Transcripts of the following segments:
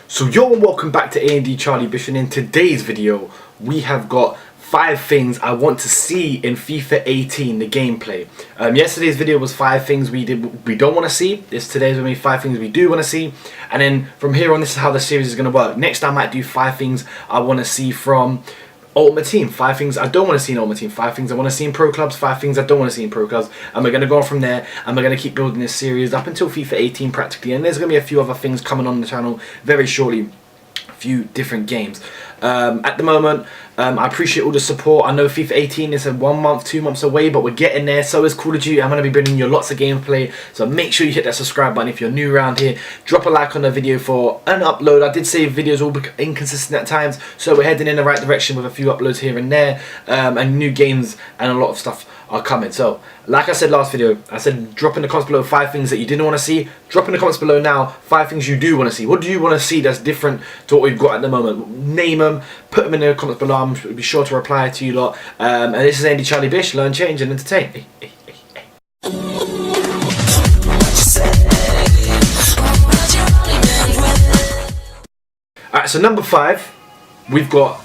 So yo, and welcome back to A&D Charlie Bish, and in today's video we have got 5 things I want to see in FIFA 18, the gameplay. Yesterday's video was 5 things we don't want to see. Today's going to be 5 things we do want to see, and then from here on this is how the series is going to work. Next I might do 5 things I want to see from Ultimate Team, 5 things I don't want to see in Ultimate Team, 5 things I want to see in Pro Clubs, 5 things I don't want to see in Pro Clubs, and we're going to go on from there, and we're going to keep building this series up until FIFA 18 practically, and there's going to be a few other things coming on the channel very shortly, a few different games. At the moment, I appreciate all the support. I know FIFA 18 is 1 month, 2 months away, but we're getting there. So is Call of Duty. I'm going to be bringing you lots of gameplay, so make sure you hit that subscribe button if you're new around here. Drop a like on the video for an upload. I did say videos will be inconsistent at times, so we're heading in the right direction with a few uploads here and there, and new games and a lot of stuff are coming. So like I said last video, I said drop in the comments below 5 things that you didn't want to see. Drop in the comments below now 5 things you do want to see. What do you want to see that's different to what we've got at the moment? Name them, put them in the comments below. I'll be sure to reply to you lot. And this is A&D Charlie Bish. Learn, change and entertain. Hey. Alright, so number 5, we've got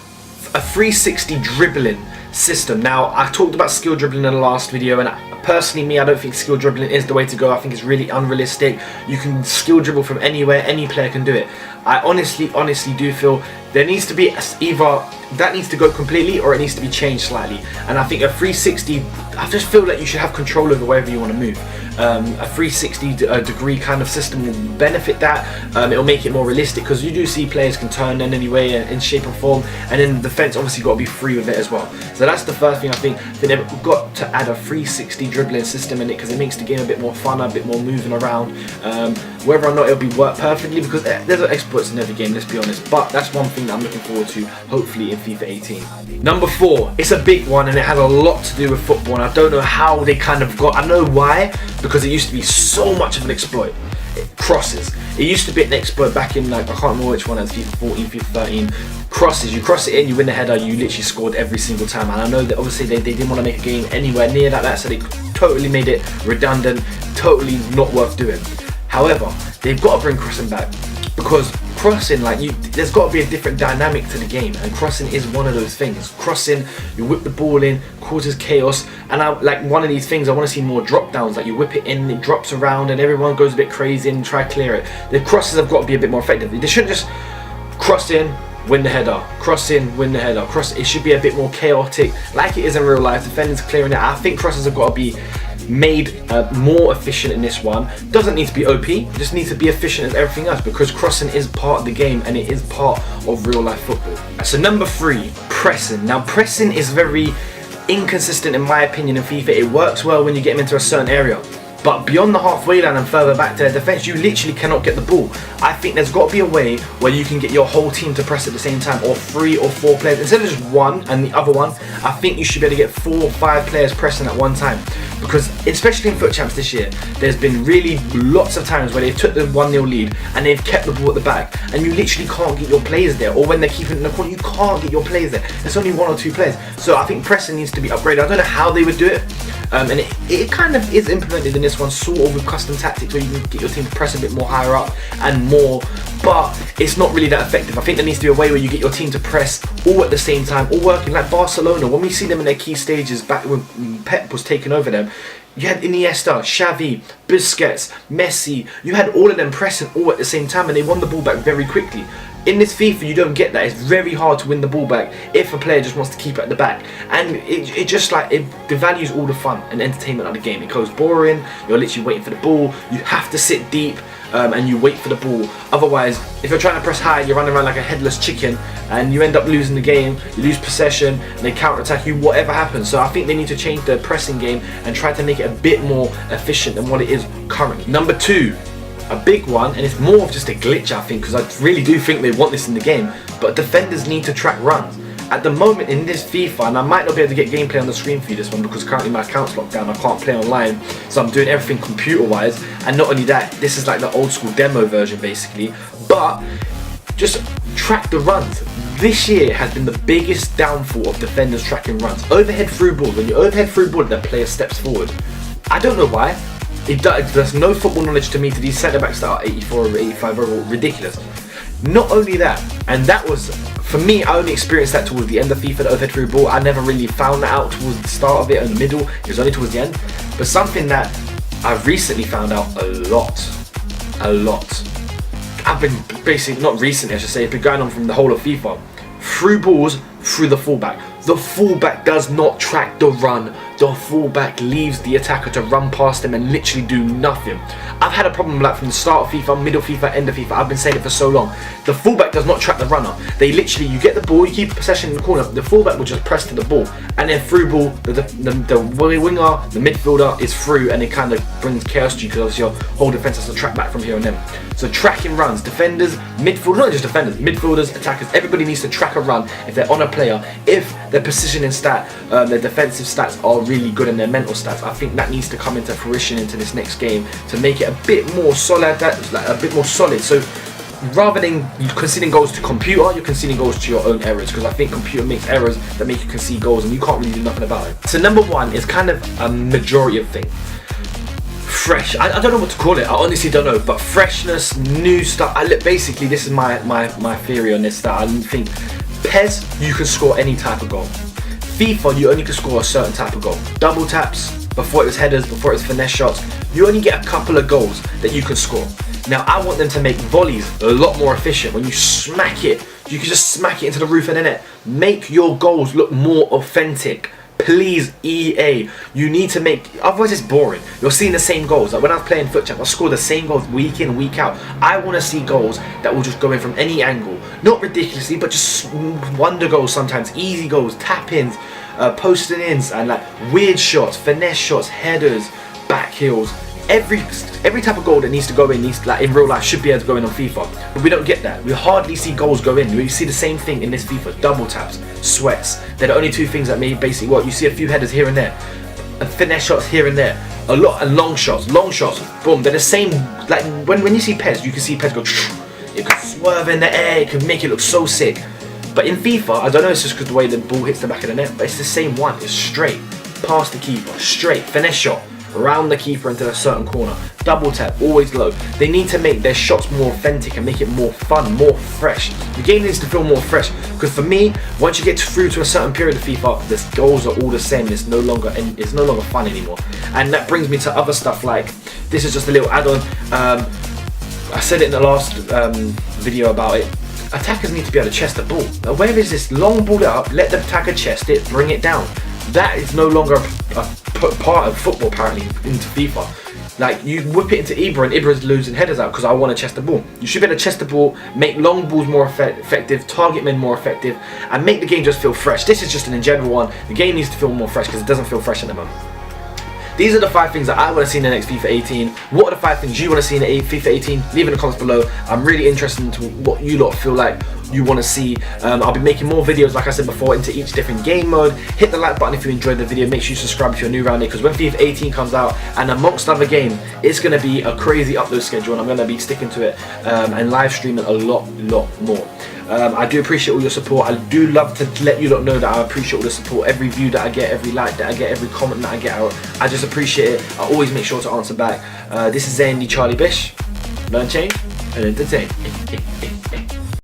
a 360 dribbling system. Now, I talked about skill dribbling in the last video, and personally, I don't think skill dribbling is the way to go. I think it's really unrealistic. You can skill dribble from anywhere, any player can do it. I honestly do feel there needs to be either that needs to go completely or it needs to be changed slightly. And I think a 360, I just feel that you should have control over wherever you want to move. A 360 degree kind of system will benefit that. It'll make it more realistic, because you do see players can turn in any way, in shape or form, and then the defense obviously got to be free with it as well. So that's the first thing I think. They've got to add a 360 dribbling system in it, because it makes the game a bit more fun, a bit more moving around. Whether or not it'll be work perfectly, because there's exploits in every game, let's be honest, but that's one thing that I'm looking forward to, hopefully in FIFA 18. Number 4, it's a big one and it has a lot to do with football, and I don't know how they kind of got, I know why, because it used to be so much of an exploit. Crosses. It used to be an exploit back in, like, I can't remember which one, it's FIFA 14, FIFA 13. Crosses, you cross it in, you win the header, you literally scored every single time. And I know that obviously they didn't want to make a game anywhere near that, so they totally made it redundant, totally not worth doing. However, they've got to bring crossing back, because crossing, like, there's got to be a different dynamic to the game, and crossing is one of those things. Crossing, you whip the ball in, causes chaos, and like one of these things, I want to see more drop downs, like you whip it in, it drops around, and everyone goes a bit crazy and try to clear it. The crosses have got to be a bit more effective. They shouldn't just cross in, win the header, cross in, win the header, cross. It should be a bit more chaotic, like it is in real life. Defenders clearing it. I think crosses have got to be made more efficient in this one. Doesn't need to be OP, just needs to be efficient as everything else, because crossing is part of the game and it is part of real life football. So number 3, pressing. Now pressing is very inconsistent in my opinion in FIFA. It works well when you get them into a certain area, but beyond the halfway line and further back to their defense, you literally cannot get the ball. I think there's got to be a way where you can get your whole team to press at the same time, or 3 or 4 players. Instead of just one and the other one, I think you should be able to get 4 or 5 players pressing at one time. Because especially in Foot Champs this year, there's been really lots of times where they took the 1-0 lead and they've kept the ball at the back, and you literally can't get your players there, or when they're keeping it in the corner, you can't get your players there. There's only 1 or 2 players. So I think pressing needs to be upgraded. I don't know how they would do it. And it kind of is implemented in this one, sort of with custom tactics, where you can get your team to press a bit more higher up and more, but it's not really that effective. I think there needs to be a way where you get your team to press all at the same time, all working like Barcelona. When we see them in their key stages back when Pep was taking over them, you had Iniesta, Xavi, Busquets, Messi, you had all of them pressing all at the same time, and they won the ball back very quickly. In this FIFA, you don't get that. It's very hard to win the ball back if a player just wants to keep it at the back, and it just like, it devalues all the fun and entertainment of the game. It goes boring. You're literally waiting for the ball. You have to sit deep, and you wait for the ball. Otherwise, if you're trying to press high, you're running around like a headless chicken, and you end up losing the game. You lose possession, and they counter-attack you, whatever happens. So I think they need to change the pressing game and try to make it a bit more efficient than what it is currently. Number 2, a big one, and it's more of just a glitch, I think, because I really do think they want this in the game, but defenders need to track runs. At the moment in this FIFA, and I might not be able to get gameplay on the screen for you this one, because currently my account's locked down, I can't play online, so I'm doing everything computer wise. And not only that, this is like the old school demo version basically, but just track the runs. This year has been the biggest downfall of defenders tracking runs. Overhead through ball, when you overhead through ball, the player steps forward. I don't know why. There's no football knowledge to me to these centre backs that are 84 or 85 overall. Ridiculous. Not only that, and that was, for me, I only experienced that towards the end of FIFA, the overhead through ball. I never really found that out towards the start of it, in the middle. It was only towards the end. But something that I've recently found out a lot. I've been basically, not recently I should say, it's been going on from the whole of FIFA. Through balls, through the fullback. The fullback does not track the run. The fullback leaves the attacker to run past them and literally do nothing. I've had a problem like from the start of FIFA, middle FIFA, end of FIFA. I've been saying it for so long. The fullback does not track the runner. They literally, you get the ball, you keep possession in the corner, the fullback will just press to the ball, and then through ball, the winger, the midfielder is through, and it kind of brings chaos to you because obviously your whole defense has to track back from here and there. So tracking runs, defenders, midfielders, not just defenders, midfielders, attackers, everybody needs to track a run if they're on a player, if their positioning stat, their defensive stats are really good and their mental stats. I think that needs to come into fruition into this next game to make it a bit more solid. A bit more solid. So rather than conceding goals to computer, you're conceding goals to your own errors, because I think computer makes errors that make you concede goals and you can't really do nothing about it. So number one is kind of a majority of thing. Fresh. I don't know what to call it. I honestly don't know. But freshness, new stuff. Basically, this is my theory on this. That I think PES, you can score any type of goal. FIFA, you only can score a certain type of goal. Double taps, before it was headers, before it was finesse shots, you only get a couple of goals that you can score. Now I want them to make volleys a lot more efficient. When you smack it, you can just smack it into the roof of the net. Make your goals look more authentic. Please, EA, you need to make, otherwise it's boring. You're seeing the same goals. Like when I was playing Foot Champ, I score the same goals week in, week out. I want to see goals that will just go in from any angle. Not ridiculously, but just wonder goals sometimes. Easy goals, tap-ins, posting ins, and like weird shots, finesse shots, headers, back heels. Every type of goal that needs to go in, like in real life, should be able to go in on FIFA. But we don't get that. We hardly see goals go in. We see the same thing in this FIFA. Double taps, sweats. They're the only two things that may basically work. You see a few headers here and there, and finesse shots here and there. A lot, and long shots, boom. They're the same. Like when you see PES, you can see PES go. It could swerve in the air. It could make it look so sick. But in FIFA, I don't know. It's just because the way the ball hits the back of the net. But it's the same one. It's straight past the keeper, straight finesse shot. Around the keeper into a certain corner, double tap, always low. They need to make their shots more authentic and make it more fun, more fresh. The game needs to feel more fresh, because for me, once you get through to a certain period of FIFA, the goals are all the same. It's no longer fun anymore. And that brings me to other stuff like, this is just a little add-on. I said it in the last video about it. Attackers need to be able to chest the ball. Now, where is this long ball up? Let the attacker chest it, bring it down. That is no longer a part of football apparently into FIFA. Like you whip it into Ibra and Ibra's losing headers out because I want to chest the ball. You should be able to chest the ball, make long balls more effective, target men more effective, and make the game just feel fresh. This is just an in general one. The game needs to feel more fresh because it doesn't feel fresh at the moment. These are the 5 things that I want to see in the next FIFA 18. What are the 5 things you want to see in the FIFA 18? Leave in the comments below. I'm really interested into what you lot feel like you want to see. I'll be making more videos, like I said before, into each different game mode. Hit the like button if you enjoyed the video. Make sure you subscribe if you're new around here, because when FIFA 18 comes out, and amongst other games, it's going to be a crazy upload schedule, and I'm going to be sticking to it and live streaming a lot more. I do appreciate all your support. I do love to let you lot know that I appreciate all the support. Every view that I get, every like that I get, every comment that I get out, I just appreciate it. I always make sure to answer back. This is Charlie Bish. Learn, change, and entertain.